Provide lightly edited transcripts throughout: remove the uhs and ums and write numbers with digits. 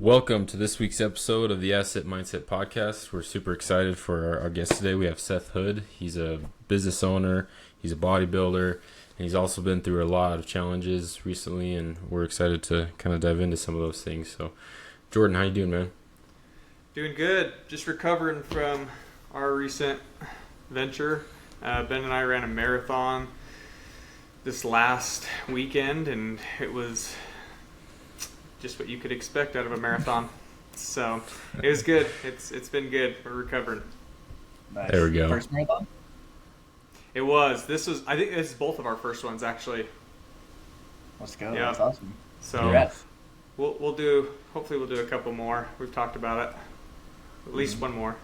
Welcome to this week's episode of the Asset Mindset Podcast. We're super excited for our guest today. We have Seth Hood. He's a business owner, he's a bodybuilder, and he's also been through a lot of challenges recently, and we're excited to kind of dive into some of those things. So, Jordan, how you doing, man? Doing good. Just recovering from our recent venture. Ben and I ran a marathon this last weekend, and it was just what you could expect out of a marathon. So it was good. It's been good. We're recovering. Nice. There we go. First marathon? It was. I think this is both of our first ones, actually. Let's go. Yeah. That's awesome. So Congrats. hopefully we'll do a couple more. We've talked about it. At least one more.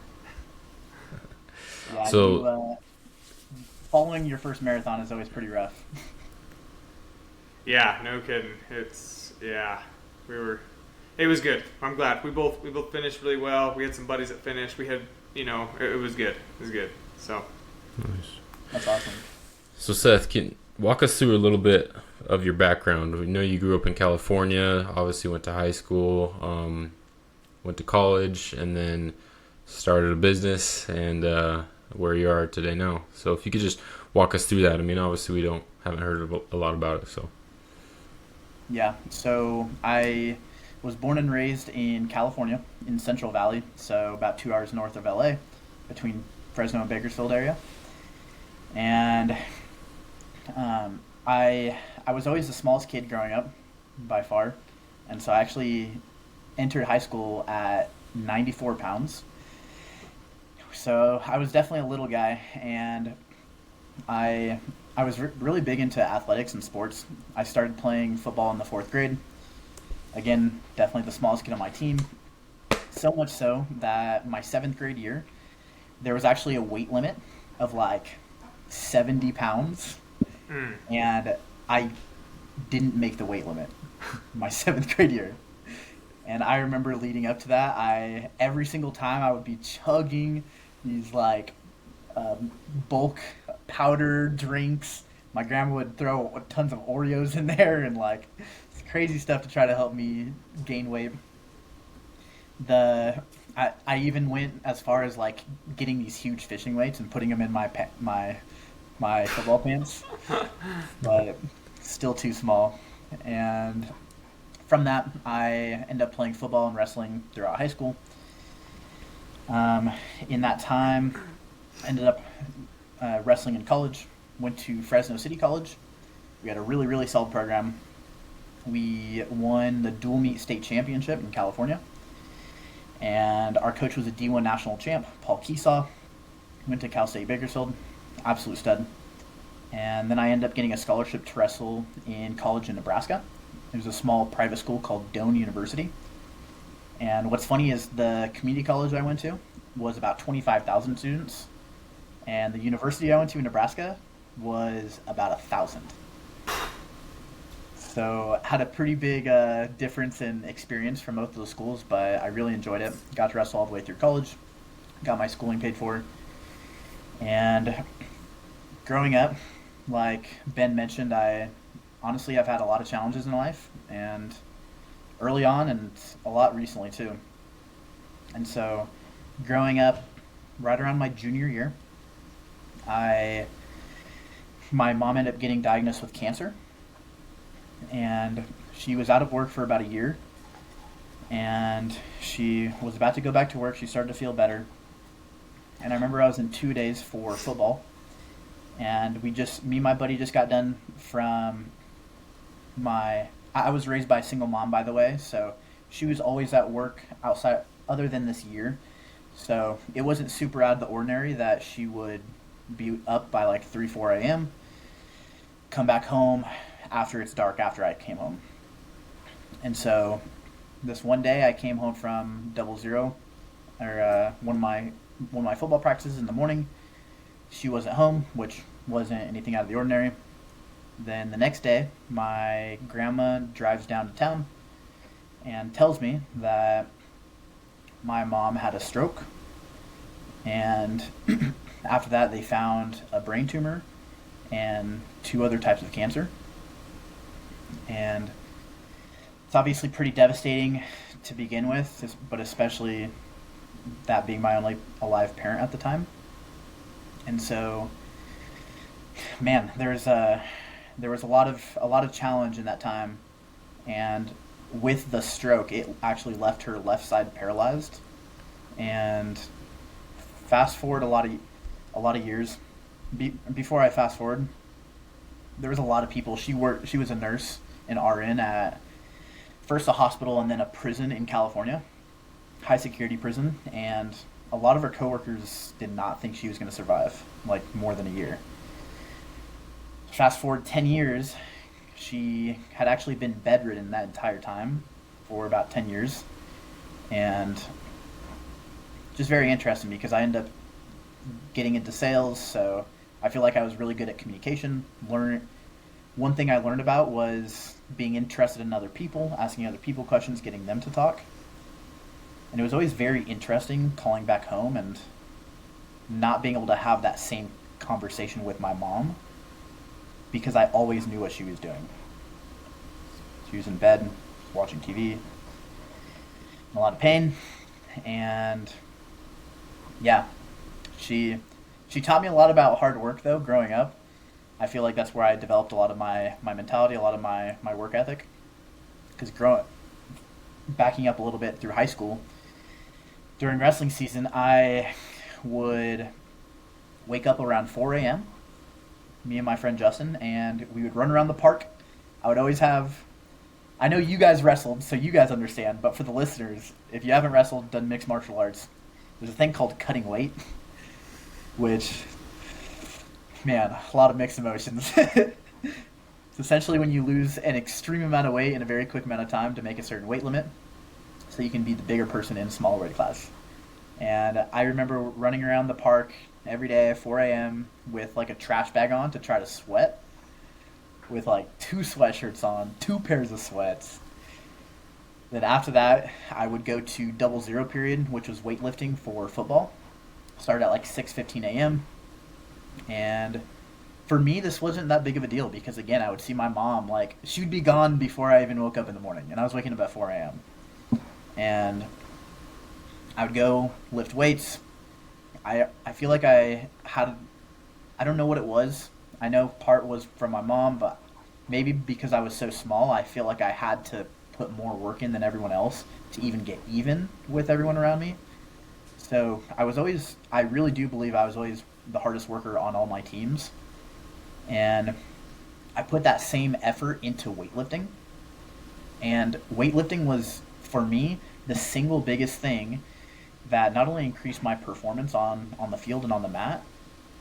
Yeah, So- following your first marathon is always pretty rough. Yeah, no kidding. It was good. I'm glad. We both finished really well. We had some buddies that finished. We had, it was good. It was good. So Nice. That's awesome. So, Seth, can walk us through a little bit of your background. We know you grew up in California, obviously went to high school, went to college, and then started a business, and where you are today now. So if you could just walk us through that. I mean, obviously we haven't heard a lot about it, so. Yeah, so I was born and raised in California, in Central Valley, so about 2 hours north of LA, between Fresno and Bakersfield area. And I was always the smallest kid growing up, by far. And so I actually entered high school at 94 pounds. So I was definitely a little guy, and I was really big into athletics and sports. I started playing football in the 4th grade. Again, definitely the smallest kid on my team. So much so that my 7th grade year, there was actually a weight limit of like 70 pounds. And I didn't make the weight limit my 7th grade year. And I remember leading up to that, every single time I would be chugging these like bulk powder drinks. My grandma would throw tons of Oreos in there and like crazy stuff to try to help me gain weight. I even went as far as like getting these huge fishing weights and putting them in my football pants, but still too small. And from that, I ended up playing football and wrestling throughout high school. In that time, ended up wrestling in college. Went to Fresno City College. We had a really, really solid program. We won the dual meet state championship in California. And our coach was a D1 national champ, Paul Keesaw. Went to Cal State Bakersfield. Absolute stud. And then I ended up getting a scholarship to wrestle in college in Nebraska. It was a small private school called Doane University. And what's funny is the community college I went to was about 25,000 students. And the university I went to in Nebraska was about 1,000. So had a pretty big difference in experience from both of those schools, but I really enjoyed it. Got to wrestle all the way through college. Got my schooling paid for. And growing up, like Ben mentioned, I've had a lot of challenges in life, and early on and a lot recently too. And so growing up, right around my junior year, my mom ended up getting diagnosed with cancer, and she was out of work for about a year, and she was about to go back to work. She started to feel better, and I remember I was in 2 days for football, and me and my buddy just got done from I was raised by a single mom, by the way, so she was always at work outside other than this year. So it wasn't super out of the ordinary that she would be up by like 3, 4 a.m., come back home after it's dark after I came home. And so this one day I came home from one of my football practices in the morning. She wasn't home, which wasn't anything out of the ordinary. Then the next day, my grandma drives down to town and tells me that my mom had a stroke. And after that, they found a brain tumor and 2 other types of cancer. And it's obviously pretty devastating to begin with, but especially that being my only alive parent at the time. And so, man, there was a lot of challenge in that time, and with the stroke, it actually left her left side paralyzed. And fast forward a lot of years, before I fast forward, there was a lot of people. She was a nurse, an RN at first a hospital and then a prison in California, high security prison, and a lot of her coworkers did not think she was going to survive like more than a year. Fast forward 10 years, she had actually been bedridden that entire time for about 10 years. And just very interesting because I ended up getting into sales, so I feel like I was really good at communication. One thing I learned about was being interested in other people, asking other people questions, getting them to talk. And it was always very interesting calling back home and not being able to have that same conversation with my mom because I always knew what she was doing. She was in bed, watching TV, in a lot of pain, and yeah, she taught me a lot about hard work though growing up. I feel like that's where I developed a lot of my mentality, a lot of my work ethic. Because backing up a little bit through high school, during wrestling season, I would wake up around 4 a.m., me and my friend Justin, and we would run around the park. I would always have, I know you guys wrestled, so you guys understand, but for the listeners, if you haven't wrestled, done mixed martial arts, there's a thing called cutting weight, which, man, a lot of mixed emotions. It's essentially when you lose an extreme amount of weight in a very quick amount of time to make a certain weight limit, so you can be the bigger person in a smaller weight class. And I remember running around the park every day at 4 a.m. with like a trash bag on to try to sweat, with like 2 sweatshirts on, 2 pairs of sweats. Then after that, I would go to 00 period, which was weightlifting for football. Started at like 6:15 a.m. And for me, this wasn't that big of a deal because, again, I would see my mom, like, she would be gone before I even woke up in the morning. And I was waking up at 4 a.m. And I would go lift weights. I feel like I don't know what it was. I know part was from my mom, but maybe because I was so small, I feel like I had to put more work in than everyone else to even get even with everyone around me. So I really do believe I was always the hardest worker on all my teams. And I put that same effort into weightlifting. And weightlifting was, for me, the single biggest thing that not only increased my performance on the field and on the mat,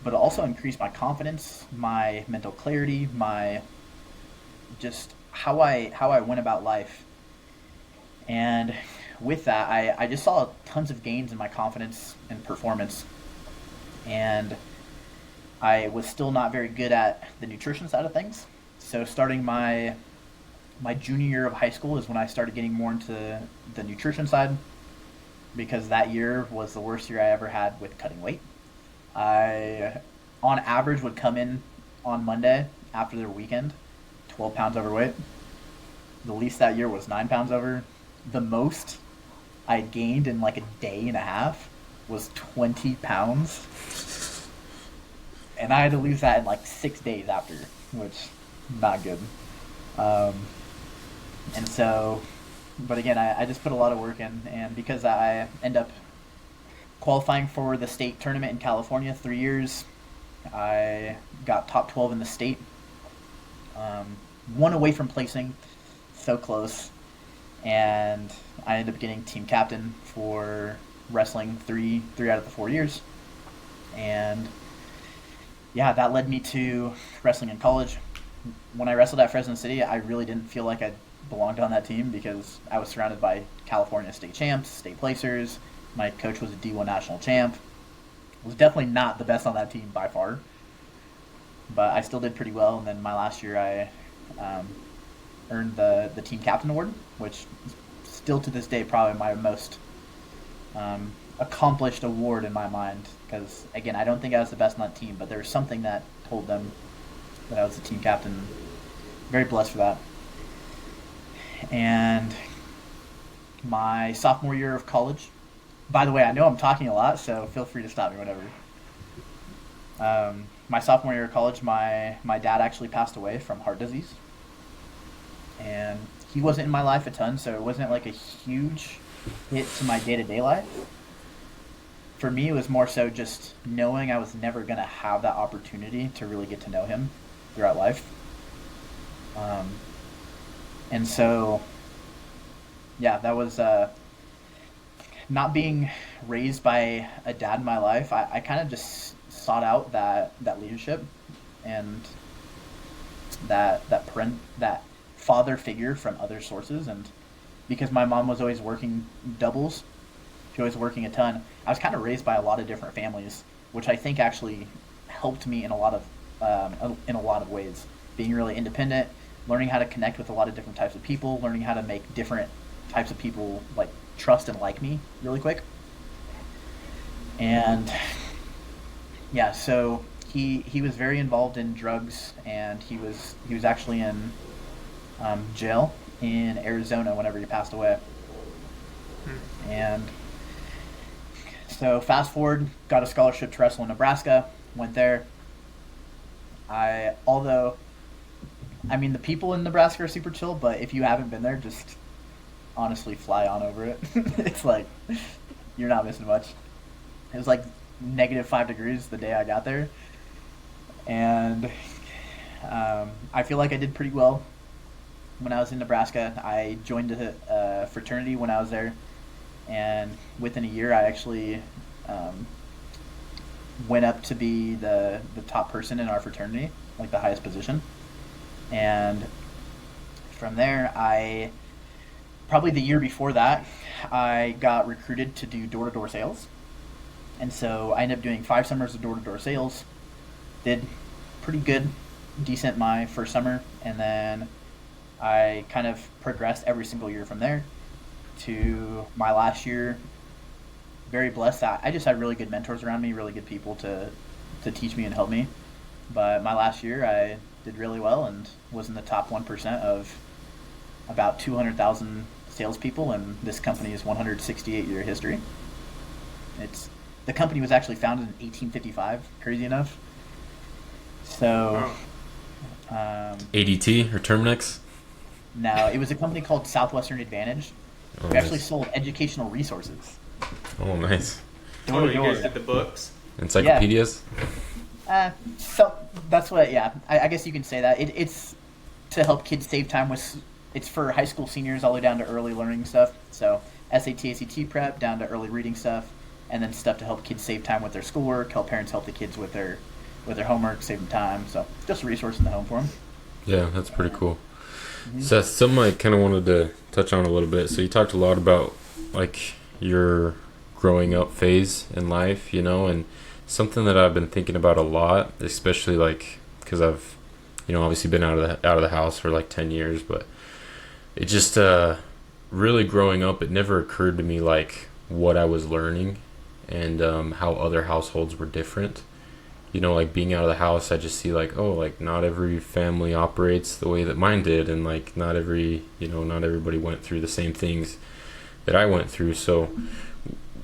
but also increased my confidence, my mental clarity, my just how I went about life. And with that, I just saw tons of gains in my confidence and performance. And I was still not very good at the nutrition side of things. So starting my junior year of high school is when I started getting more into the nutrition side, because that year was the worst year I ever had with cutting weight. I, on average, would come in on Monday after their weekend 12 pounds overweight. The least that year was 9 pounds over. The most I gained in like a day and a half was 20 pounds. And I had to lose that in like 6 days after, which, not good. And so, but again, I just put a lot of work in, and because I end up qualifying for the state tournament in California 3 years, I got top 12 in the state. One away from placing, so close. And I ended up getting team captain for wrestling three out of the 4 years. And yeah, that led me to wrestling in college. When I wrestled at Fresno City, I really didn't feel like I belonged on that team because I was surrounded by California state champs, state placers. My coach was a D1 national champ. Was definitely not the best on that team by far, but I still did pretty well. And then my last year, I earned the team captain award, which is still to this day probably my most accomplished award in my mind. Because again, I don't think I was the best on that team, but there was something that told them that I was the team captain. Very blessed for that. And my sophomore year of college. By the way, I know I'm talking a lot, so feel free to stop me whenever. My sophomore year of college, my dad actually passed away from heart disease, and he wasn't in my life a ton, so it wasn't like a huge hit to my day to day life. For me, it was more so just knowing I was never gonna have that opportunity to really get to know him throughout life. Um, and so, yeah, that was not being raised by a dad in my life. I kind of just sought out that leadership and that father figure from other sources, and because my mom was always working doubles, she was working a ton. I was kind of raised by a lot of different families, which I think actually helped me in a lot of ways. Being really independent, learning how to connect with a lot of different types of people, learning how to make different types of people like trust and like me really quick. And yeah, so he was very involved in drugs, and he was actually in jail in Arizona whenever he passed away. And so fast forward, got a scholarship to wrestle in Nebraska, went there. Although, I mean, the people in Nebraska are super chill, but if you haven't been there, just honestly fly on over it. It's like, you're not missing much. It was like -5 degrees the day I got there. And I feel like I did pretty well when I was in Nebraska. I joined a fraternity when I was there, and within a year, I actually went up to be the top person in our fraternity, like the highest position. And from there, probably the year before that, I got recruited to do door-to-door sales. And so I ended up doing 5 summers of door-to-door sales. Did pretty good, decent my first summer, and then I kind of progressed every single year from there to my last year. Very blessed that I just had really good mentors around me, really good people to teach me and help me. But my last year, I did really well and was in the top 1% of about 200,000 salespeople in this company's 168-year history. The company was actually founded in 1855, crazy enough. So, ADT or Terminix? no, it was a company called Southwestern Advantage. Oh, We actually nice. sold educational resources. Oh, nice. Oh, Door to you guys door. did the books? Encyclopedias? So that's what, yeah. I guess you can say that. It's to help kids save time with. It's for high school seniors all the way down to early learning stuff. So SAT, ACT prep down to early reading stuff, and then stuff to help kids save time with their schoolwork. Help parents help the kids with their homework, save them time. So just a resource in the home for them. Yeah, that's pretty cool. Mm-hmm. Seth, something I kind of wanted to touch on a little bit. So you talked a lot about like your growing up phase in life, and something that I've been thinking about a lot, especially like because I've, obviously been out of the house for like 10 years, but it just really growing up, it never occurred to me like what I was learning and how other households were different. Like being out of the house, I just see like, oh, like not every family operates the way that mine did, and like not everybody went through the same things that I went through. So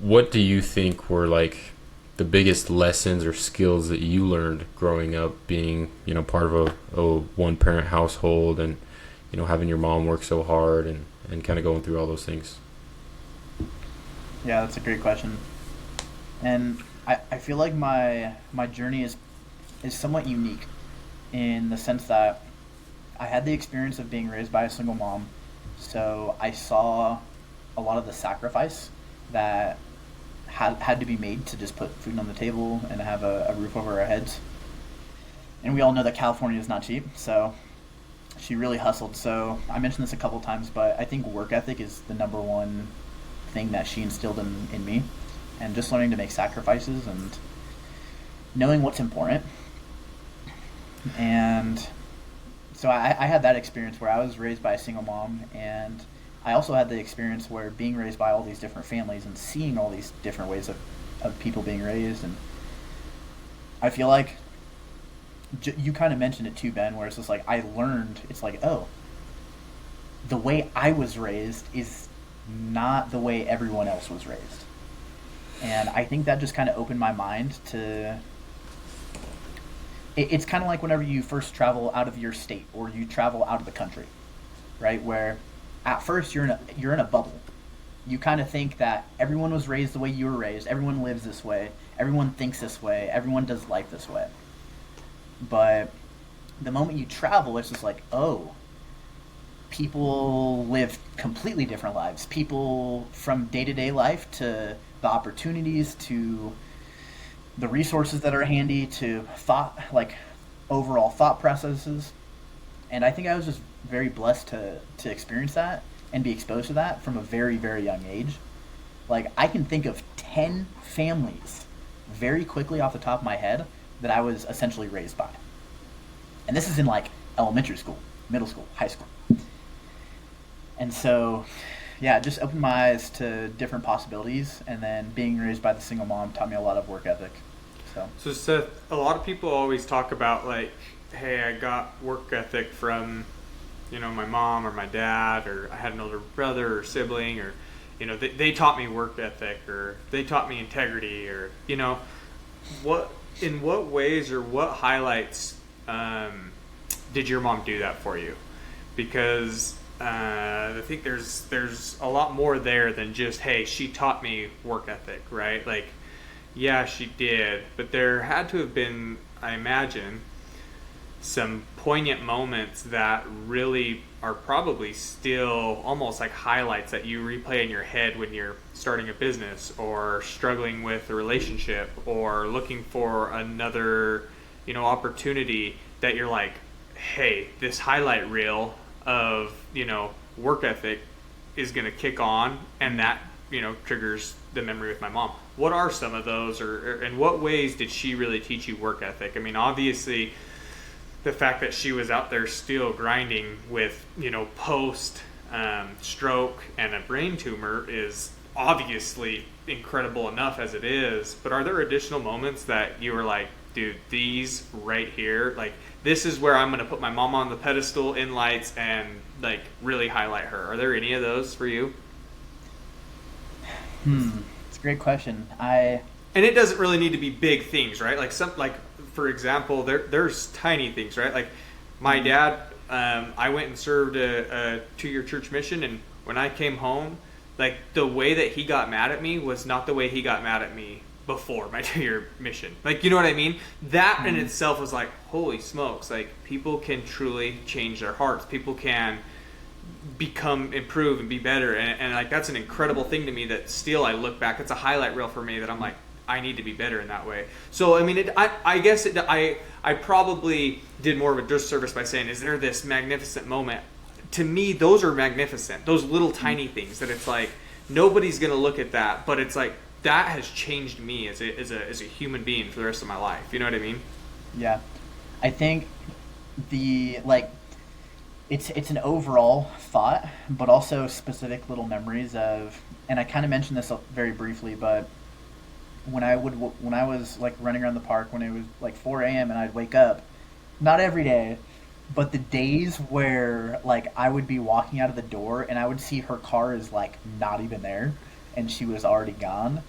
what do you think were like the biggest lessons or skills that you learned growing up being, part of a one parent household, and, having your mom work so hard and kind of going through all those things? Yeah, that's a great question. And I feel like my journey is somewhat unique in the sense that I had the experience of being raised by a single mom. So I saw a lot of the sacrifice that had to be made to just put food on the table and have a roof over our heads. And we all know that California is not cheap, so she really hustled. So I mentioned this a couple times, but I think work ethic is the number one thing that she instilled in me. And just learning to make sacrifices and knowing what's important. And so I had that experience where I was raised by a single mom, and I also had the experience where being raised by all these different families and seeing all these different ways of people being raised. And I feel like you kind of mentioned it too, Ben, where it's just like I learned, it's like, oh, the way I was raised is not the way everyone else was raised. And I think that just kind of opened my mind to. It's kind of like whenever you first travel out of your state or you travel out of the country, right? Where at first you're in a bubble. You kind of think that everyone was raised the way you were raised, everyone lives this way, everyone thinks this way, everyone does life this way. But the moment you travel, it's just like, oh, people live completely different lives. People, from day-to-day life to the opportunities to the resources that are handy to thought, like overall thought processes. And I think I was just very blessed to experience that and be exposed to that from a very, very young age. Like, I can think of 10 families very quickly off the top of my head that I was essentially raised by. And this is in like elementary school, middle school, high school. And so, yeah, it just opened my eyes to different possibilities. And then being raised by the single mom taught me a lot of work ethic. So Seth, a lot of people always talk about like, hey, I got work ethic from, my mom or my dad, or I had an older brother or sibling, or, they taught me work ethic, or they taught me integrity, or, in what ways or what highlights did your mom do that for you? Because I think there's a lot more there than just, hey, she taught me work ethic, right? Like, yeah, she did, but there had to have been, I imagine, some poignant moments that really are probably still almost like highlights that you replay in your head when you're starting a business or struggling with a relationship or looking for another, opportunity, that you're like, hey, this highlight reel of, work ethic is going to kick on, and that, triggers the memory with my mom. What are some of those, or in what ways did she really teach you work ethic? I mean, obviously, the fact that she was out there still grinding with, post stroke and a brain tumor is obviously incredible enough as it is. But are there additional moments that you were like, dude, these right here, like, this is where I'm going to put my mom on the pedestal in lights and like really highlight her? Are there any of those for you? It's a great question. And it doesn't really need to be big things, right? Like for example, there's tiny things, right? Like my dad, I went and served a 2-year church mission, and when I came home, like the way that he got mad at me was not the way he got mad at me before my 2-year mission. Like, you know what I mean? That in itself was like, holy smokes, like people can truly change their hearts. People can improve and be better, and like that's an incredible thing to me that still I look back, it's a highlight reel for me that I'm like, I need to be better in that way. So I mean, I guess I probably did more of a disservice by saying, is there this magnificent moment? To me, those are magnificent, those little tiny things that it's like nobody's gonna look at that, but it's like that has changed me as a human being for the rest of my life. You know what I mean? Yeah, I think it's an overall thought, but also specific little memories of, and I kind of mentioned this very briefly, but when I was like running around the park when it was like 4 a.m. and I'd wake up, not every day, but the days where like I would be walking out of the door and I would see her car is like not even there and she was already gone.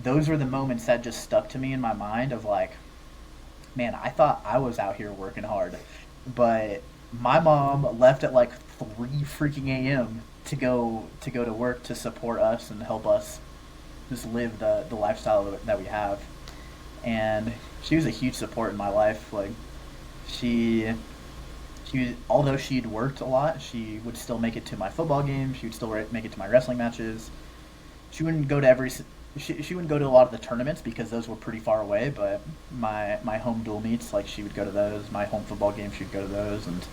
Those were the moments that just stuck to me in my mind of like, man, I thought I was out here working hard, but my mom left at like 3 freaking a.m. to go to work to support us and help us just live the lifestyle that we have. And she was a huge support in my life. Like she although she'd worked a lot, she would still make it to my football games. She would still make it to my wrestling matches. She wouldn't go to she wouldn't go to a lot of the tournaments because those were pretty far away, but my home dual meets, like she would go to those. My home football games, she'd go to those. And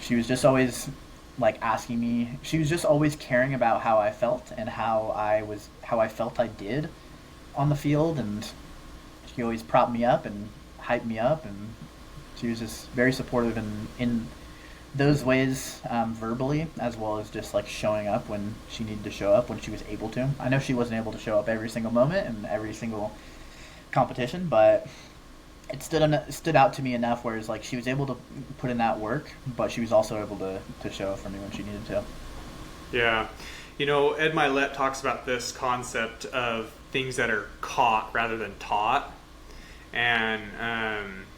she was just always like asking me, she was just always caring about how I felt and how I felt I did on the field. And she always propped me up and hyped me up, and she was just very supportive in those ways, verbally, as well as just like showing up when she needed to show up, when she was able to. I know she wasn't able to show up every single moment and every single competition, but it stood out to me enough where it's like she was able to put in that work, but she was also able to show up for me when she needed to. Yeah. Ed Milet talks about this concept of things that are caught rather than taught. And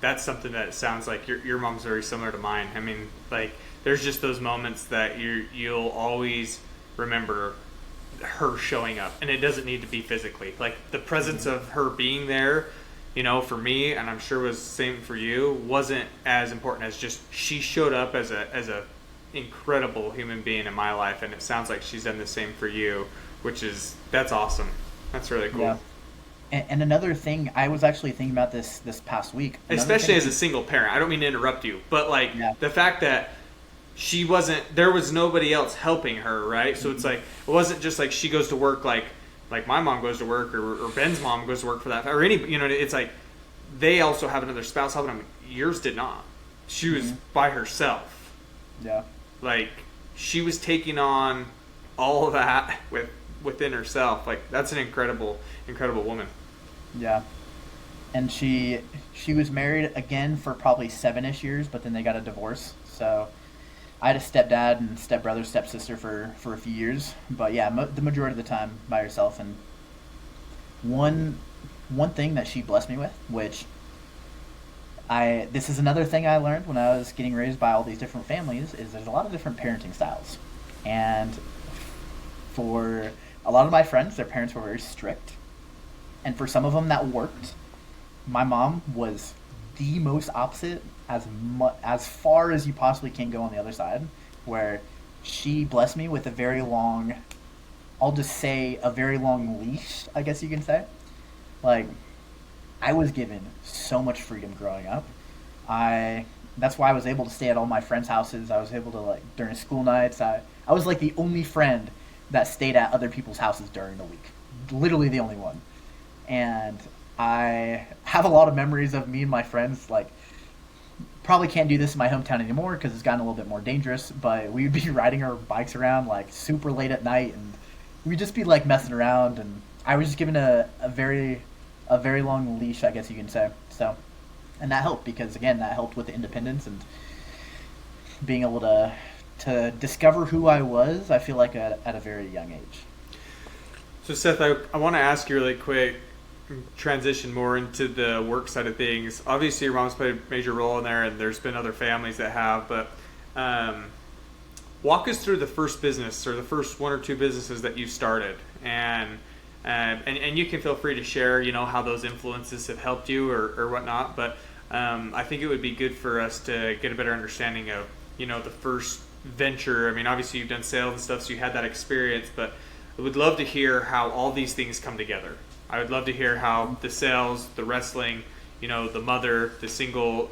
that's something that sounds like your mom's very similar to mine. I mean, like, there's just those moments that you'll always remember her showing up, and it doesn't need to be physically. Like, the presence of her being there, for me, and I'm sure was the same for you, wasn't as important as just she showed up as a incredible human being in my life, and it sounds like she's done the same for you, that's awesome. That's really cool. Yeah. And another thing, I was actually thinking about this past week. Especially as a single parent. I don't mean to interrupt you, but the fact that there was nobody else helping her, right? So it's like, it wasn't just like she goes to work like my mom goes to work, or Ben's mom goes to work for that, or any, it's like they also have another spouse helping them. Yours did not. She was by herself. Yeah. Like, she was taking on all of that within herself. Like, that's an incredible woman. Yeah. And she was married again for probably 7-ish years, but then they got a divorce. So I had a stepdad and stepbrother, stepsister for a few years. But yeah, the majority of the time by herself. And one thing that she blessed me with, which this is another thing I learned when I was getting raised by all these different families, is there's a lot of different parenting styles. And for a lot of my friends, their parents were very strict. And for some of them that worked. My mom was the most opposite, as far as you possibly can go on the other side, where she blessed me with a very long leash, I guess you can say. Like, I was given so much freedom growing up. That's why I was able to stay at all my friends' houses. I was able to, like, during school nights, I was like the only friend that stayed at other people's houses during the week. Literally the only one. And I have a lot of memories of me and my friends, like, probably can't do this in my hometown anymore because it's gotten a little bit more dangerous, but we would be riding our bikes around, like, super late at night, and we'd just be, like, messing around, and I was just given a very long leash, I guess you can say. So, and that helped because, again, that helped with the independence and being able to discover who I was, I feel like, at a very young age. So, Seth, I want to ask you really quick, transition more into the work side of things. Obviously, your mom's played a major role in there, and there's been other families that have, but walk us through the first business or the first one or two businesses that you started, and you can feel free to share, how those influences have helped you or whatnot, but I think it would be good for us to get a better understanding of, the first venture. I mean, obviously you've done sales and stuff, so you had that experience, but I would love to hear how all these things come together. I would love to hear how the sales, the wrestling, the mother, the single,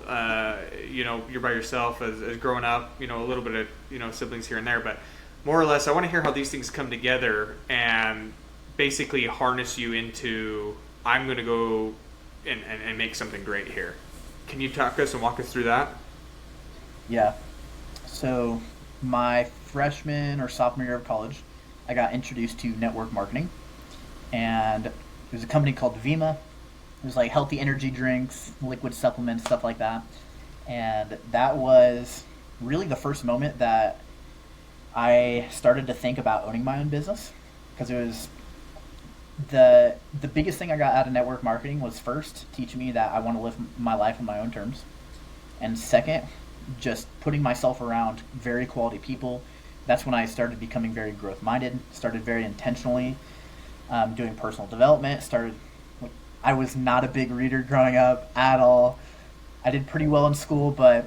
you're by yourself as growing up, a little bit of, siblings here and there, but more or less, I want to hear how these things come together and basically harness you into, I'm going to go and make something great here. Can you talk us and walk us through that? Yeah. So my freshman or sophomore year of college, I got introduced to network marketing, and there's a company called Vima. It was like healthy energy drinks, liquid supplements, stuff like that. And that was really the first moment that I started to think about owning my own business, because it was the biggest thing I got out of network marketing was, first, teaching me that I want to live my life on my own terms, and second, just putting myself around very quality people. That's when I started becoming very growth minded, started very intentionally doing personal development. I was not a big reader growing up at all. I did pretty well in school, but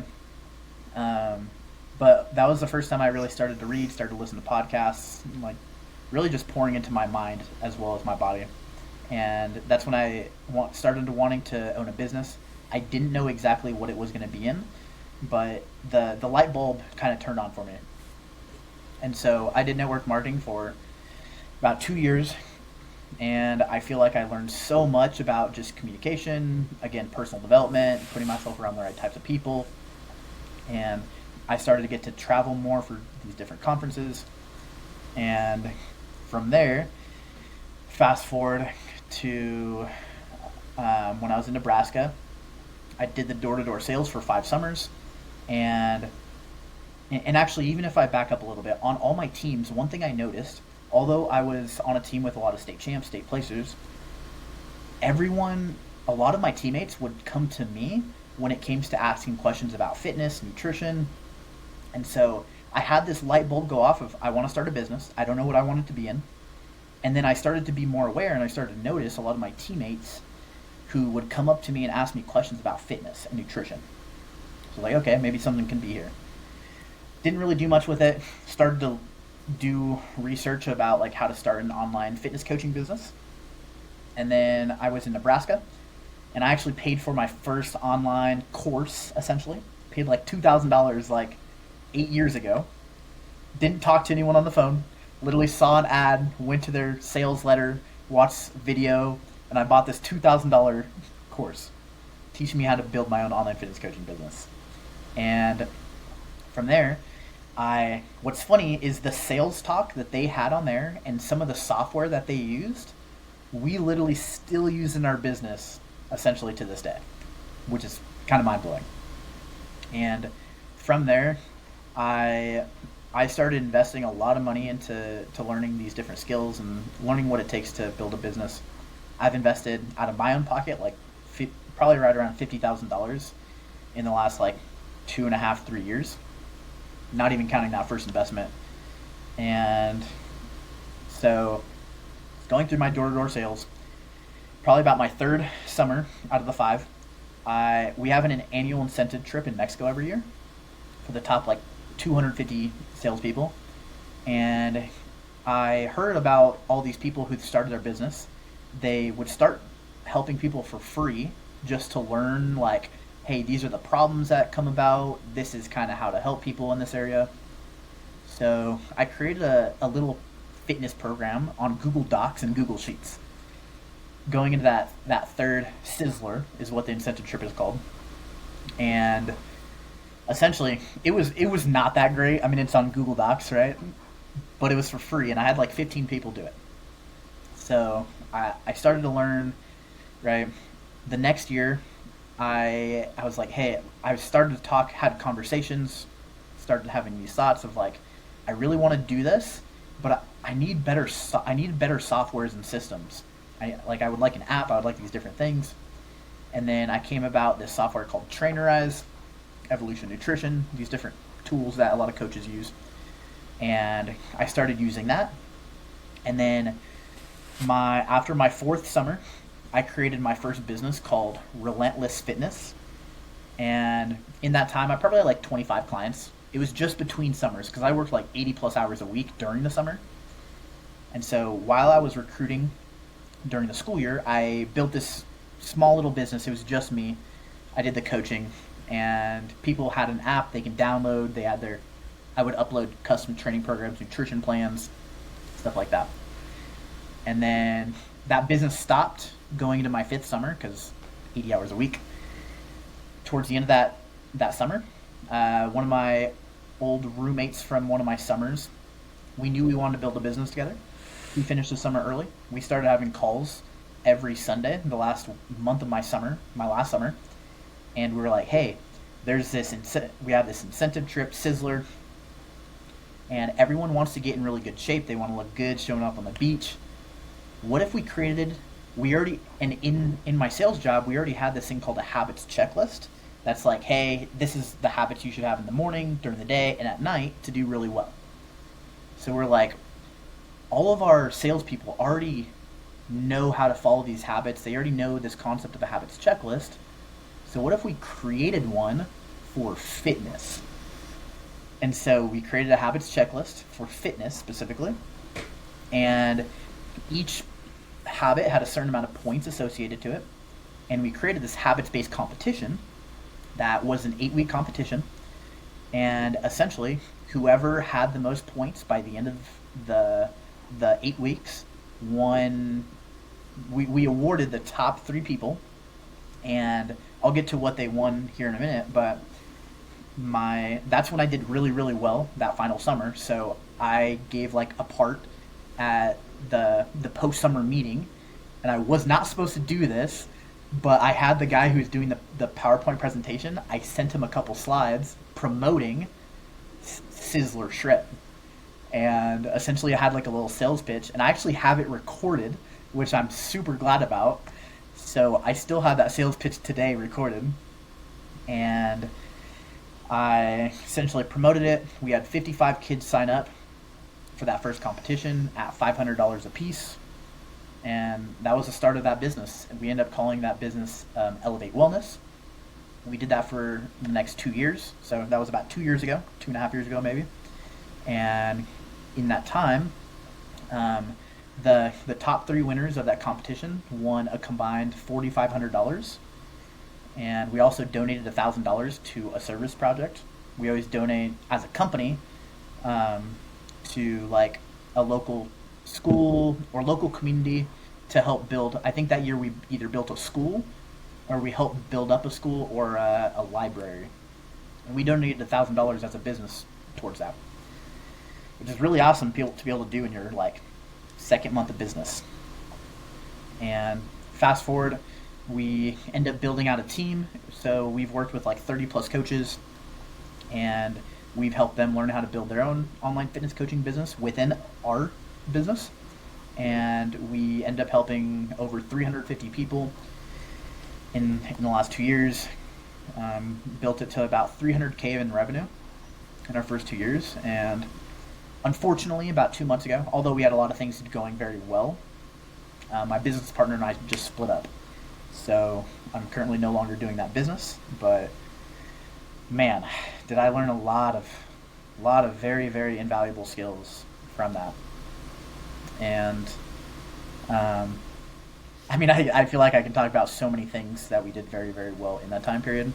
that was the first time I really started to read, started to listen to podcasts, like really just pouring into my mind as well as my body. And that's when I started wanting to own a business. I didn't know exactly what it was going to be in, but the light bulb kind of turned on for me. And so I did network marketing for about 2 years, and I feel like I learned so much about just communication, again, personal development, putting myself around the right types of people. And I started to get to travel more for these different conferences. And from there, fast forward to when I was in Nebraska, I did the door-to-door sales for 5 summers. And actually, even if I back up a little bit, on all my teams, one thing I noticed although I was on a team with a lot of state champs, state placers, a lot of my teammates would come to me when it came to asking questions about fitness, nutrition. And so I had this light bulb go off of, I want to start a business. I don't know what I want it to be in. And then I started to be more aware, and I started to notice a lot of my teammates who would come up to me and ask me questions about fitness and nutrition. So like, okay, maybe something can be here. Didn't really do much with it. Started to do research about like how to start an online fitness coaching business. And then I was in Nebraska, and I actually paid for my first online course, essentially. Paid like $2,000 like 8 years ago. Didn't talk to anyone on the phone. Literally saw an ad, went to their sales letter, watched video, and I bought this $2,000 course teaching me how to build my own online fitness coaching business. And from there, what's funny is the sales talk that they had on there and some of the software that they used, we literally still use in our business essentially to this day, which is kind of mind-blowing. And from there, I started investing a lot of money into learning these different skills and learning what it takes to build a business. I've invested out of my own pocket like probably right around $50,000 in the last like 2.5, 3 years, not even counting that first investment. And so going through my door-to-door sales, probably about my third summer out of the 5, we have an annual incentive trip in Mexico every year for the top like 250 salespeople. And I heard about all these people who started their business. They would start helping people for free just to learn like, hey, these are the problems that come about. This is kind of how to help people in this area. So I created a little fitness program on Google Docs and Google Sheets. Going into that third Sizzler is what the incentive trip is called. And essentially, it was not that great. I mean, it's on Google Docs, right? But it was for free, and I had like 15 people do it. So I started to learn, right? The next year, I was like, hey, I started to talk, had conversations, started having these thoughts of like, I really want to do this, but I need better softwares and systems. I would like an app. I would like these different things. And then I came about this software called Trainerize, Evolution Nutrition, these different tools that a lot of coaches use. And I started using that. And then after my 4th summer, I created my first business called Relentless Fitness. And in that time, I probably had like 25 clients. It was just between summers because I worked like 80 plus hours a week during the summer. And so while I was recruiting during the school year, I built this small little business. It was just me. I did the coaching, and people had an app they can download. I would upload custom training programs, nutrition plans, stuff like that. And then that business stopped going into my 5th summer because 80 hours a week. Towards the end of that summer, one of my old roommates from one of my summers, we knew we wanted to build a business together. We finished the summer early. We started having calls every Sunday the last month of my last summer. And we were like, hey, we have this incentive trip, Sizzler, and everyone wants to get in really good shape. They want to look good showing up on the beach. What if in my sales job, we already had this thing called a habits checklist. That's like, hey, this is the habits you should have in the morning, during the day, and at night to do really well. So we're like, all of our salespeople already know how to follow these habits. They already know this concept of a habits checklist. So what if we created one for fitness? And so we created a habits checklist for fitness specifically. And each habit had a certain amount of points associated to it. And we created this habits-based competition that was an 8-week competition. And essentially, whoever had the most points by the end of the 8 weeks won. We awarded the top 3 people, and I'll get to what they won here in a minute, but that's when I did really, really well that final summer. So I gave like a part at the post-summer meeting, and I was not supposed to do this, but I had the guy who was doing the PowerPoint presentation. I sent him a couple slides promoting Sizzler Shred. And essentially I had like a little sales pitch, and I actually have it recorded, which I'm super glad about. So I still have that sales pitch today recorded, and I essentially promoted it. We had 55 kids sign up for that first competition at $500 a piece, and that was the start of that business. And we ended up calling that business Elevate Wellness. We did that for the next 2 years, so that was about 2 years ago, 2.5 years ago maybe. And in that time, the top 3 winners of that competition won a combined $4,500, and we also donated $1,000 to a service project. We always donate as a company to like a local school or local community to help build. I think that year we either built a school or we helped build up a school or a library, and we donated $1,000 as a business towards that, which is really awesome to be able to do in your like second month of business. And fast forward, we end up building out a team. So we've worked with like 30 plus coaches, and we've helped them learn how to build their own online fitness coaching business within our business. And we end up helping over 350 people in the last 2 years. Built it to about 300K in revenue in our first 2 years. And unfortunately, about 2 months ago, although we had a lot of things going very well, my business partner and I just split up. So I'm currently no longer doing that business, but man, did I learn a lot of very, very invaluable skills from that. And I mean, I feel like I can talk about so many things that we did very, very well in that time period.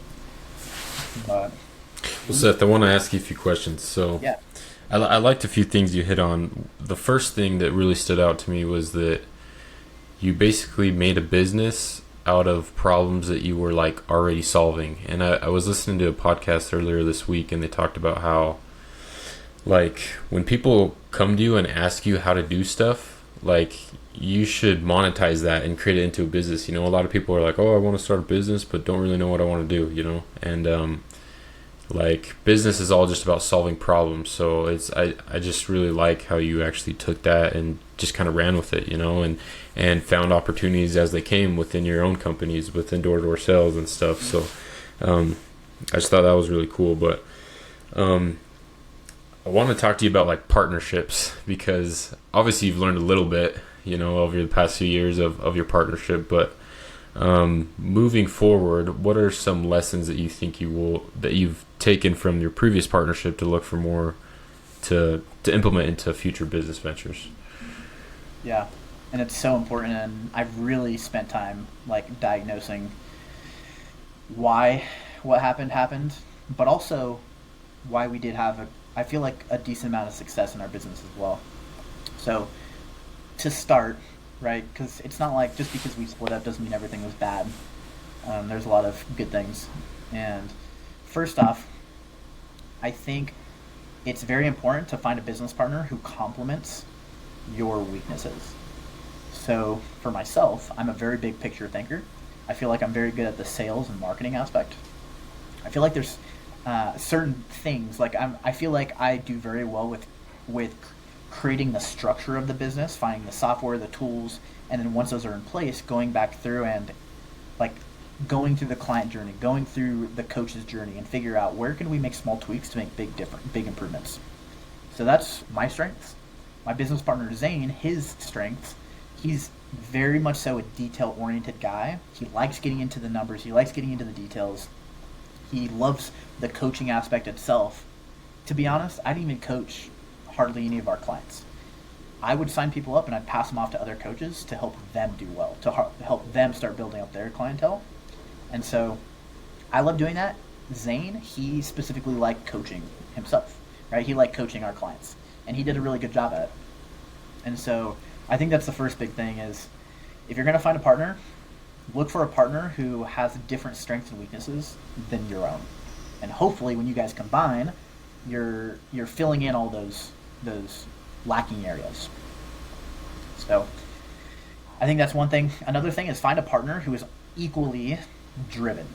But well, Seth, I want to ask you a few questions. So yeah. I liked a few things you hit on. The first thing that really stood out to me was that you basically made a business out of problems that you were like already solving. And I was listening to a podcast earlier this week, and they talked about how like when people come to you and ask you how to do stuff, like you should monetize that and create it into a business. You know, a lot of people are like, oh, I want to start a business but don't really know what I want to do, you know. And like business is all just about solving problems. So it's I just really like how you actually took that and just kind of ran with it, you know, and found opportunities as they came within your own companies, within door-to-door sales and stuff. So I just thought that was really cool. But I want to talk to you about like partnerships, because obviously you've learned a little bit, you know, over the past few years of your partnership. But moving forward, what are some lessons that you think that you've taken from your previous partnership to look for more to implement into future business ventures? Yeah, and it's so important, and I've really spent time like diagnosing why what happened, but also why we did have I feel like a decent amount of success in our business as well. So to start, right, because it's not like just because we split up doesn't mean everything was bad. There's a lot of good things. And first off, I think it's very important to find a business partner who complements your weaknesses. So for myself, I'm a very big picture thinker. I feel like I'm very good at the sales and marketing aspect. I feel like there's certain things, like I feel like I do very well with creating the structure of the business, finding the software, the tools, and then once those are in place, going back through and like going through the client journey, going through the coach's journey, and figure out where can we make small tweaks to make big improvements. So that's my strengths. My business partner Zane, his strengths, he's very much so a detail-oriented guy. He likes getting into the numbers. He likes getting into the details. He loves the coaching aspect itself. To be honest, I didn't even coach hardly any of our clients. I would sign people up and I'd pass them off to other coaches to help them do well, to help them start building up their clientele. And so I love doing that. Zane, he specifically liked coaching himself, right? He liked coaching our clients, and he did a really good job at it. And so I think that's the first big thing is if you're going to find a partner, look for a partner who has different strengths and weaknesses than your own. And hopefully when you guys combine, you're filling in all those lacking areas. So I think that's one thing. Another thing is find a partner who is equally driven,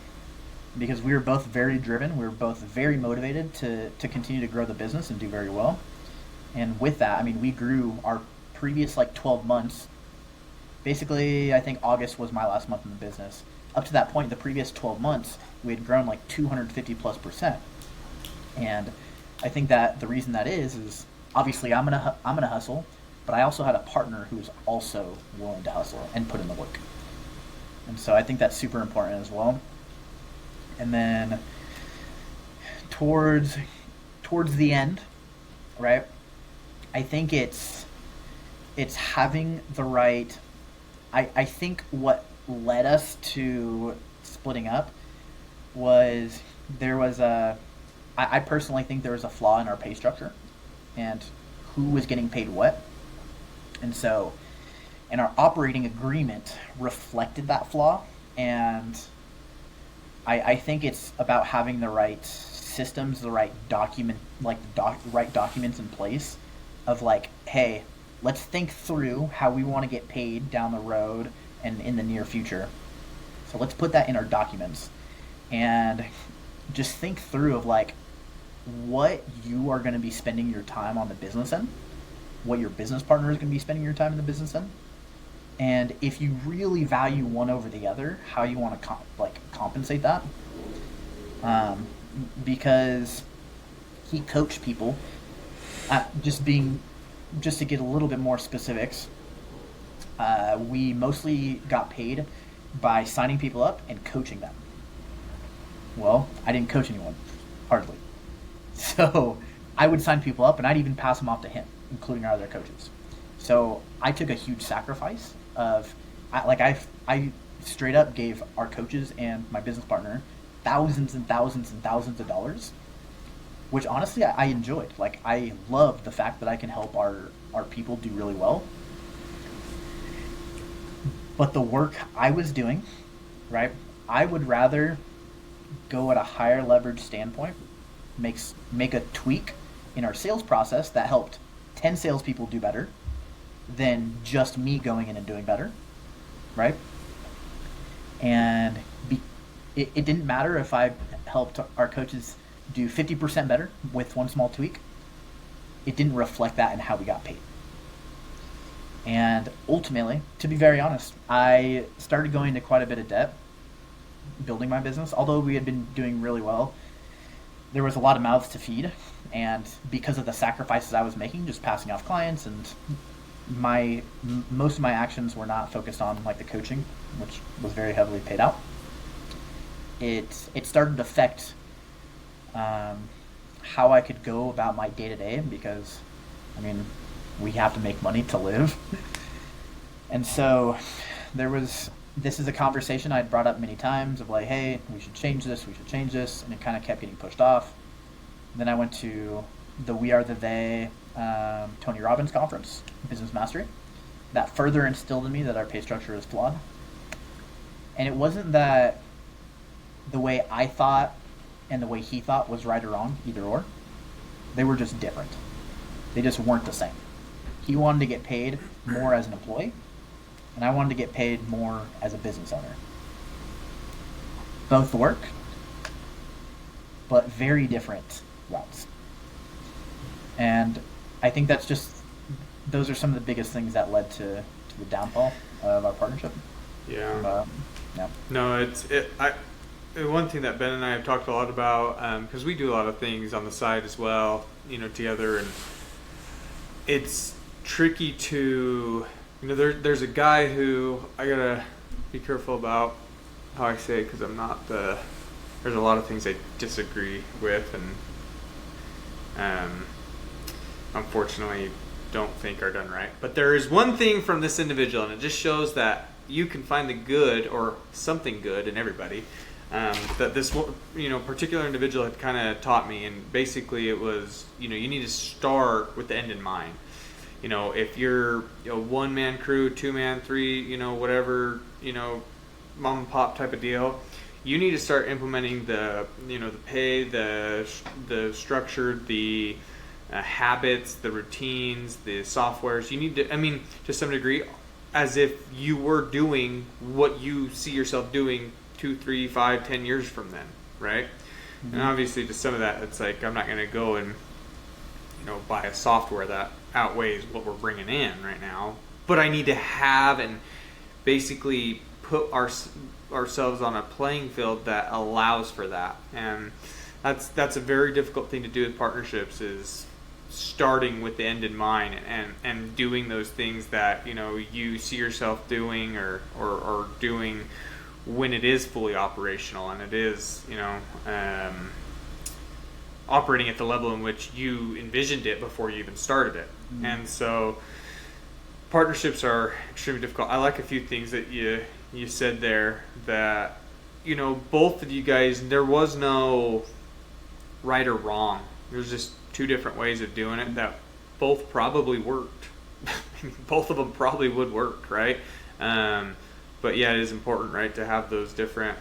because we were both very driven. We were both very motivated to continue to grow the business and do very well. And with that, I mean, we grew our previous like 12 months. Basically, I think August was my last month in the business. Up to that point, the previous 12 months, we had grown like 250+%. And I think that the reason that is obviously I'm gonna hustle, but I also had a partner who was also willing to hustle and put in the work. And so I think that's super important as well. And then towards the end, right? I think it's having the right. I think what led us to splitting up was there was a. I personally think there was a flaw in our pay structure, and who was getting paid what, and so, and our operating agreement reflected that flaw, and I think it's about having the right systems, the right document, like right documents in place of like, hey, let's think through how we want to get paid down the road and in the near future. So let's put that in our documents and just think through of like what you are going to be spending your time on the business in, what your business partner is going to be spending your time in the business in, and if you really value one over the other, how you want to compensate that. Because he coached people. Just to get a little bit more specifics, we mostly got paid by signing people up and coaching them. Well, I didn't coach anyone, hardly. So I would sign people up and I'd even pass them off to him, including our other coaches. So I took a huge sacrifice of, I straight up gave our coaches and my business partner thousands and thousands and thousands of dollars, which honestly I enjoyed. Like, I love the fact that I can help our people do really well. But the work I was doing, right, I would rather go at a higher leverage standpoint, make a tweak in our sales process that helped 10 salespeople do better than just me going in and doing better, right? And it didn't matter if I helped our coaches do 50% better with one small tweak. It didn't reflect that in how we got paid. And ultimately, to be very honest, I started going into quite a bit of debt building my business. Although we had been doing really well, there was a lot of mouths to feed, and because of the sacrifices I was making, just passing off clients, and most of my actions were not focused on like the coaching, which was very heavily paid out. It started to affect how I could go about my day to day, because I mean, we have to make money to live. And so this is a conversation I'd brought up many times of like, hey, we should change this, and it kind of kept getting pushed off. Then I went to the We Are the They Tony Robbins conference, Business Mastery. That further instilled in me that our pay structure is flawed. And it wasn't that the way I thought and the way he thought was right or wrong, either or. They were just different. They just weren't the same. He wanted to get paid more as an employee, and I wanted to get paid more as a business owner. Both work, but very different routes. And I think those are some of the biggest things that led to the downfall of our partnership. Yeah. Yeah. No, one thing that Ben and I have talked a lot about, because we do a lot of things on the side as well, together, and it's tricky to, there's a guy who I gotta be careful about how I say it, because there's a lot of things I disagree with, and unfortunately don't think are done right. But there is one thing from this individual, and it just shows that you can find the good or something good in everybody. That this particular individual had kind of taught me, and basically it was, you need to start with the end in mind. If you're a one-man crew, two-man, three, whatever, mom and pop type of deal, you need to start implementing the pay, the structure, the habits, the routines, the softwares. You need to, to some degree, as if you were doing what you see yourself doing 2, 3, 5, 10 years from then, right? Mm-hmm. And obviously to some of that, it's like, I'm not going to go and, buy a software that outweighs what we're bringing in right now. But I need to have and basically put ourselves on a playing field that allows for that. And that's a very difficult thing to do with partnerships, is starting with the end in mind and doing those things that you see yourself doing or doing when it is fully operational and it is operating at the level in which you envisioned it before you even started it. Mm-hmm. And so partnerships are extremely difficult. I like a few things that you said there, that both of you guys, there was no right or wrong. There's just two different ways of doing it that both probably worked. Both of them probably would work, right? But yeah, it is important, right, to have those different,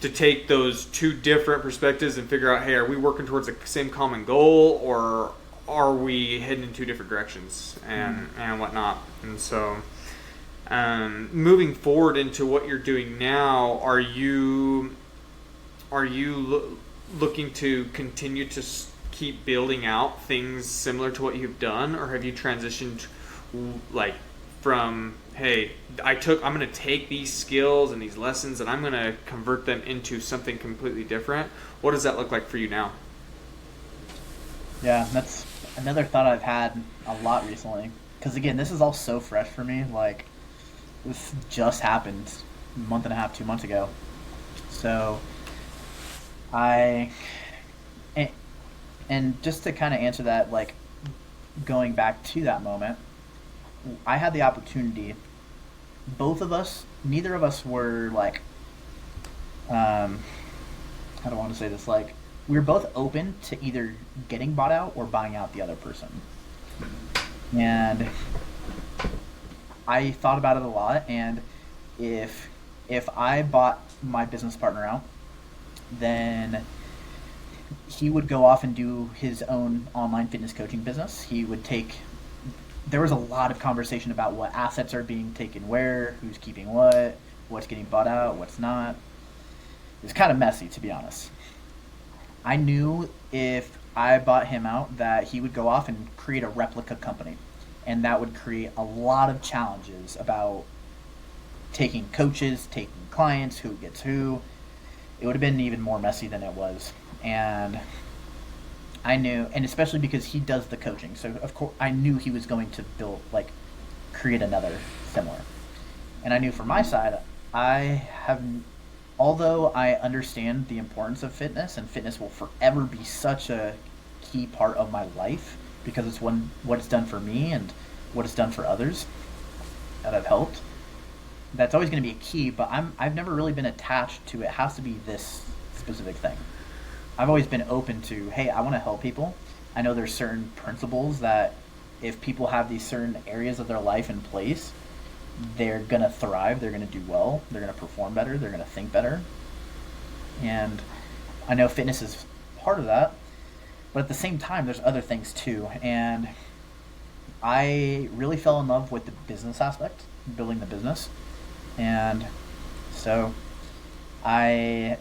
to take those two different perspectives and figure out, hey, are we working towards the same common goal, or are we heading in two different directions and whatnot? And so moving forward into what you're doing now, are you looking to continue to keep building out things similar to what you've done, or have you transitioned like from, hey, I'm going to take these skills and these lessons and I'm going to convert them into something completely different? What does that look like for you now? Yeah, that's another thought I've had a lot recently. Because again, this is all so fresh for me. Like, this just happened a month and a half, 2 months ago. So, and just to kind of answer that, like, going back to that moment, I had the opportunity, both of us, neither of us were like, how do I want to say this, like, we were both open to either getting bought out or buying out the other person. And I thought about it a lot, and if I bought my business partner out, then he would go off and do his own online fitness coaching business. There was a lot of conversation about what assets are being taken where, who's keeping what's getting bought out, what's not. It was kind of messy, to be honest. I knew if I bought him out that he would go off and create a replica company, and that would create a lot of challenges about taking coaches, taking clients, who gets who. It would have been even more messy than it was. And I knew, and especially because he does the coaching, so of course I knew he was going to create another similar. And I knew from my side, although I understand the importance of fitness, and fitness will forever be such a key part of my life because it's what it's done for me and what it's done for others that I've helped. That's always going to be a key, but I've never really been attached to it has to be this specific thing. I've always been open to, hey, I want to help people. I know there's certain principles that if people have these certain areas of their life in place, they're going to thrive, they're going to do well, they're going to perform better, they're going to think better. And I know fitness is part of that, but at the same time, there's other things too. And I really fell in love with the business aspect, building the business. And so I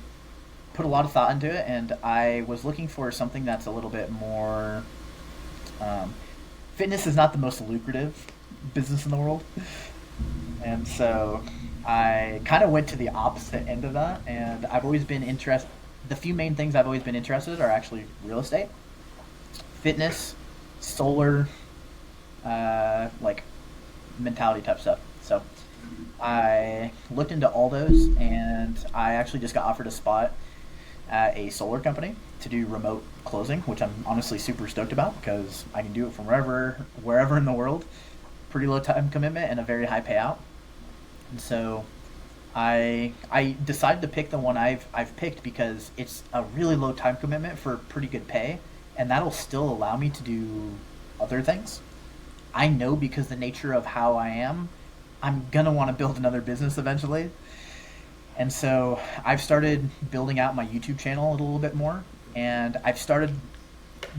put a lot of thought into it, and I was looking for something that's a little bit more fitness is not the most lucrative business in the world, and so I kind of went to the opposite end of that. And I've always been interested, the few main things I've always been interested in are actually real estate, fitness, solar, like mentality type stuff. So I looked into all those, and I actually just got offered a spot at a solar company to do remote closing, which I'm honestly super stoked about because I can do it from wherever in the world. Pretty low time commitment and a very high payout. And so I decided to pick the one I've picked because it's a really low time commitment for pretty good pay, and that'll still allow me to do other things. I know because the nature of how I am, I'm gonna want to build another business eventually. And so I've started building out my YouTube channel a little bit more, and I've started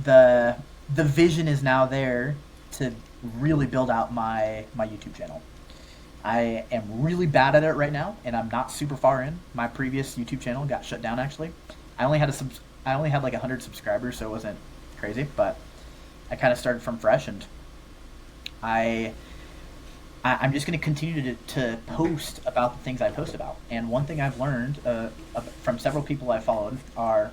the vision is now there to really build out my YouTube channel. I am really bad at it right now, and I'm not super far in. My previous YouTube channel got shut down actually. I only had like 100 subscribers, so it wasn't crazy, but I kind of started from fresh, and I I'm just going to continue to post about the things I post about. And one thing I've learned from several people I've followed are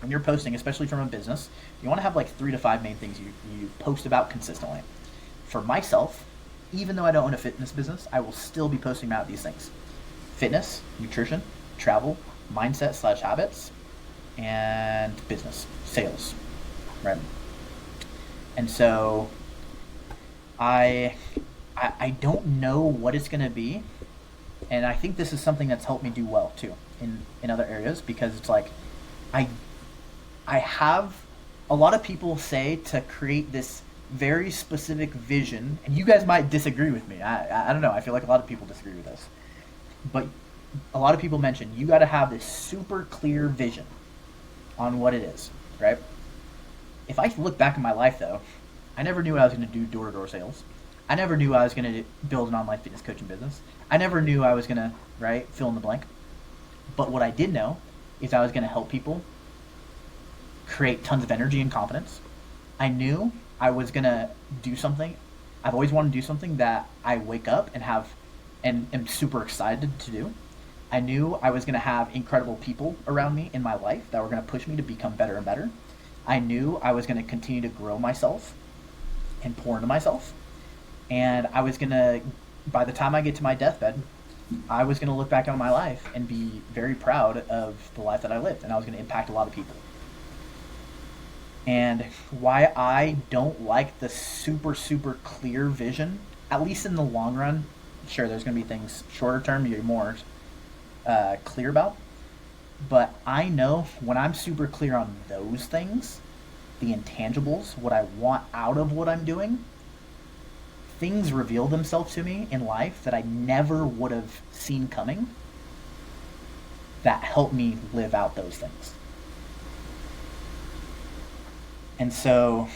when you're posting, especially from a business, you want to have like 3 to 5 main things you post about consistently. For myself, even though I don't own a fitness business, I will still be posting about these things: fitness, nutrition, travel, mindset/habits, and business, sales, right? And so I don't know what it's going to be, and I think this is something that's helped me do well too in other areas, because it's like I have a lot of people say to create this very specific vision, and you guys might disagree with me. I don't know. I feel like a lot of people disagree with this, but a lot of people mention you got to have this super clear vision on what it is, right? If I look back in my life, though, I never knew I was going to do door-to-door sales. I never knew I was going to build an online fitness coaching business. I never knew I was going to, right, fill in the blank. But what I did know is I was going to help people create tons of energy and confidence. I knew I was going to do something. I've always wanted to do something that I wake up and am super excited to do. I knew I was going to have incredible people around me in my life that were going to push me to become better and better. I knew I was going to continue to grow myself and pour into myself. And I was going to, by the time I get to my deathbed, I was going to look back on my life and be very proud of the life that I lived. And I was going to impact a lot of people. And why I don't like the super, super clear vision, at least in the long run, sure, there's going to be things shorter term you're more clear about. But I know when I'm super clear on those things, the intangibles, what I want out of what I'm doing, things reveal themselves to me in life that I never would have seen coming that help me live out those things. And so,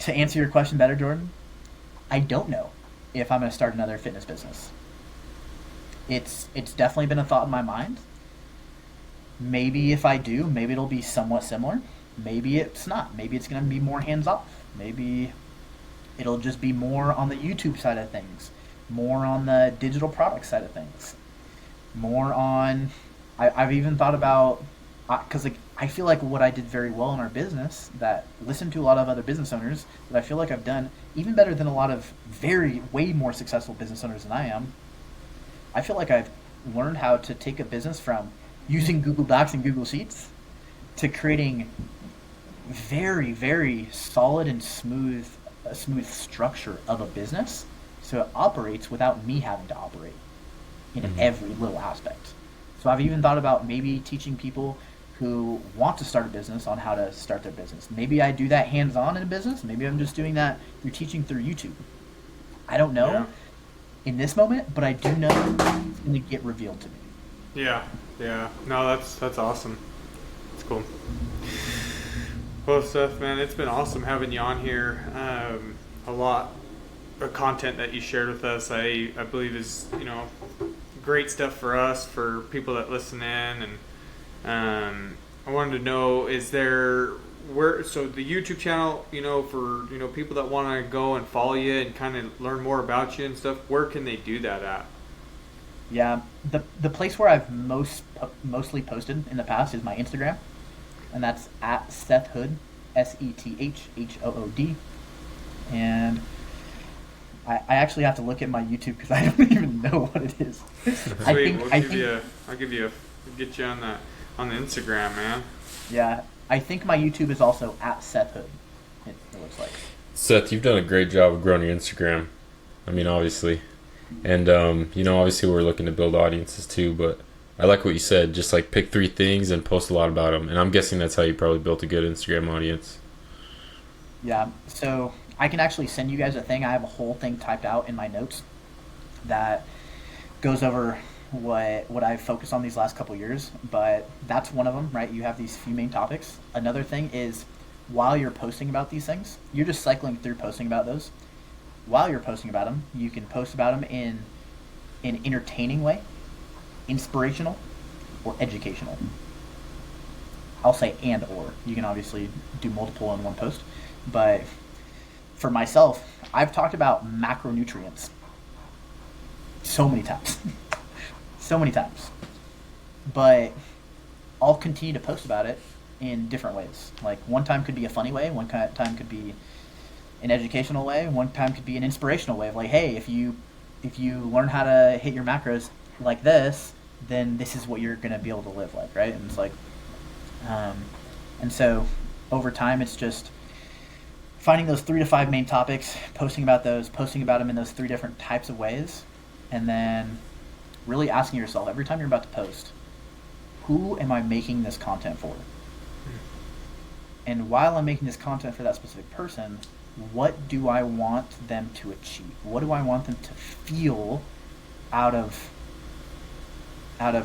to answer your question better, Jordan, I don't know if I'm going to start another fitness business. It's definitely been a thought in my mind. Maybe if I do, maybe it'll be somewhat similar. Maybe it's not. Maybe it's going to be more hands-off. Maybe it'll just be more on the YouTube side of things, more on the digital product side of things, more on. I've even thought about, because like I feel like what I did very well in our business, that listened to a lot of other business owners, that I feel like I've done even better than a lot of way more successful business owners than I am. I feel like I've learned how to take a business from using Google Docs and Google Sheets to creating very, very solid and smooth structure of a business, so it operates without me having to operate in every little aspect. So I've even thought about maybe teaching people who want to start a business on how to start their business. Maybe I do that hands-on in a business. Maybe I'm just doing that through teaching through YouTube. I don't know in this moment, but I do know it's going to get revealed to me. Yeah. No, that's awesome. It's cool. Well, Seth, man, it's been awesome having you on here. A lot of content that you shared with us, I believe is, great stuff for us, for people that listen in. And I wanted to know, so the YouTube channel, for, people that want to go and follow you and kind of learn more about you and stuff, where can they do that at? Yeah, the place where I've mostly posted in the past is my Instagram. And that's at Seth Hood, SETHHOOD. And I actually have to look at my YouTube because I don't even know what it is. Sweet, I'll get you on the Instagram, man. Yeah, I think my YouTube is also at Seth Hood. It looks like. Seth, you've done a great job of growing your Instagram. I mean, obviously, and obviously we're looking to build audiences too, but I like what you said. Just like pick 3 things and post a lot about them. And I'm guessing that's how you probably built a good Instagram audience. Yeah. So I can actually send you guys a thing. I have a whole thing typed out in my notes that goes over what I've focused on these last couple years. But that's one of them, right? You have these few main topics. Another thing is while you're posting about these things, you're just cycling through posting about those. While you're posting about them, you can post about them in an entertaining way, inspirational, or educational. I'll say and or. You can obviously do multiple in one post. But for myself, I've talked about macronutrients so many times. So many times. But I'll continue to post about it in different ways. Like one time could be a funny way, one time could be an educational way, one time could be an inspirational way of like, hey, if you learn how to hit your macros like this, then this is what you're gonna be able to live like, right? And it's like, and so over time, it's just finding those 3 to 5 main topics, posting about them in those 3 different types of ways, and then really asking yourself every time you're about to post, who am I making this content for? And while I'm making this content for that specific person, what do I want them to achieve? What do I want them to feel out of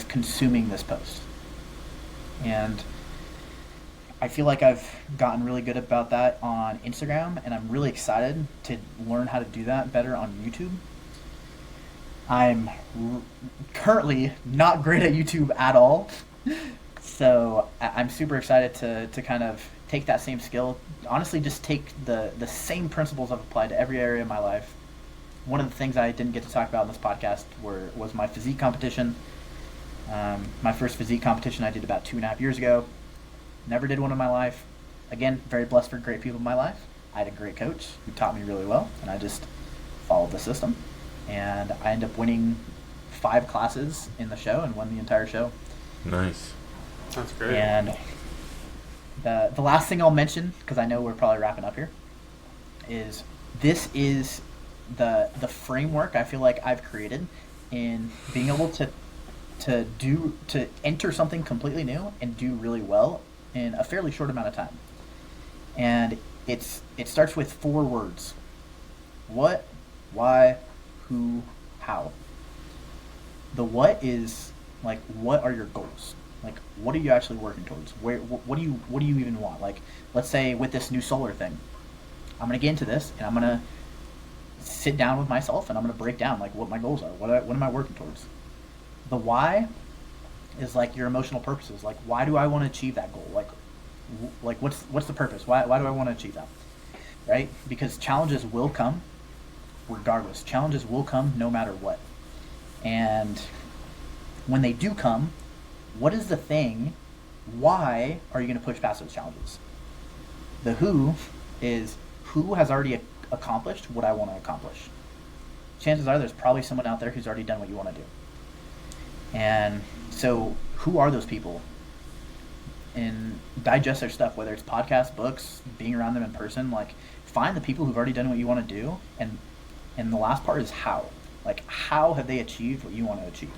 consuming this post? And I feel like I've gotten really good about that on Instagram, and I'm really excited to learn how to do that better on YouTube. I'm currently not great at YouTube at all, so I'm super excited to kind of take that same skill, honestly just take the same principles I've applied to every area of my life. One of the things I didn't get to talk about in this podcast was my physique competition. My first physique competition I did about 2.5 years ago. Never did one in my life. Again, very blessed for great people in my life. I had a great coach who taught me really well, and I just followed the system. And I ended up winning 5 classes in the show and won the entire show. Nice. That's great. And the last thing I'll mention, because I know we're probably wrapping up here, is this is the framework I feel like I've created in being able to enter something completely new and do really well in a fairly short amount of time. And it starts with 4 words: what, why, who, how. The what is like, what are your goals? Like, what are you actually working towards? What do you even want? Like, let's say with this new solar thing, I'm gonna get into this and I'm gonna sit down with myself and I'm gonna break down like what my goals are. What am I working towards? The why is like your emotional purposes. Like, why do I want to achieve that goal? Like what's the purpose? Why do I want to achieve that? Right? Because challenges will come regardless. Challenges will come no matter what. And when they do come, what is the thing? Why are you going to push past those challenges? The who is who has already accomplished what I want to accomplish. Chances are there's probably someone out there who's already done what you want to do. And so who are those people? And digest their stuff, whether it's podcasts, books, being around them in person. Like, find the people who've already done what you want to do. And the last part is how. Like, how have they achieved what you want to achieve?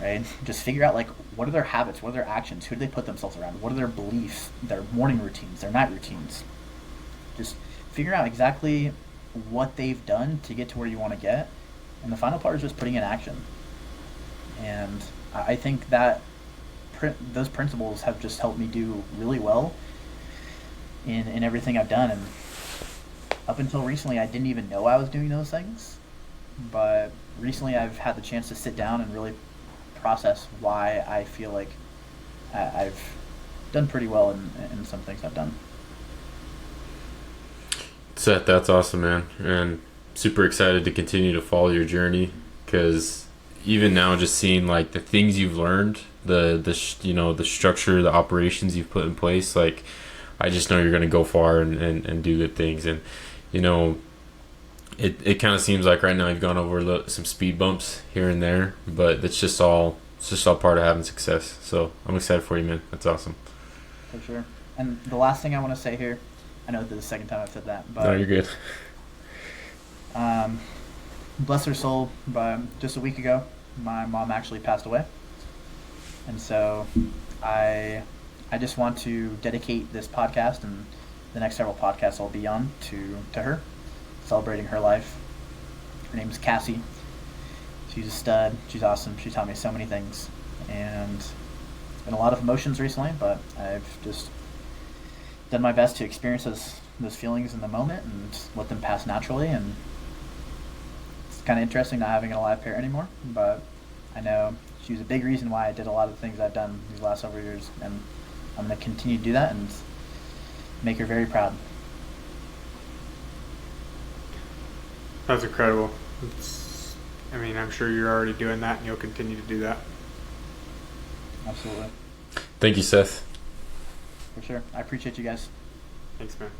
Right? Just figure out, like, what are their habits? What are their actions? Who do they put themselves around? What are their beliefs? Their morning routines? Their night routines? Just figure out exactly what they've done to get to where you want to get. And the final part is just putting in action. And I think that those principles have just helped me do really well in everything I've done. And up until recently, I didn't even know I was doing those things. But recently, I've had the chance to sit down and really process why I feel like I've done pretty well in some things I've done. Seth, that's awesome, man. And super excited to continue to follow your journey, because even now, just seeing like the things you've learned, the structure, the operations you've put in place, like, I just know you're going to go far and do good things. And it kind of seems like right now you've gone over some speed bumps here and there, but it's just all part of having success. So I'm excited for you, man. That's awesome. For sure. And the last thing I want to say here, I know this is the second time I've said that, but no, you're good. Bless her soul, but just a week ago, my mom actually passed away. And so I just want to dedicate this podcast and the next several podcasts I'll be on to her, celebrating her life. Her name's Cassie. She's a stud. She's awesome. She taught me so many things. And it's been a lot of emotions recently, but I've just done my best to experience those feelings in the moment and let them pass naturally. And it's kind of interesting not having an alive parent anymore, but I know she was a big reason why I did a lot of the things I've done these last several years, and I'm going to continue to do that and make her very proud. That's incredible. I mean, I'm sure you're already doing that, and you'll continue to do that. Absolutely. Thank you, Seth. For sure. I appreciate you guys. Thanks, man.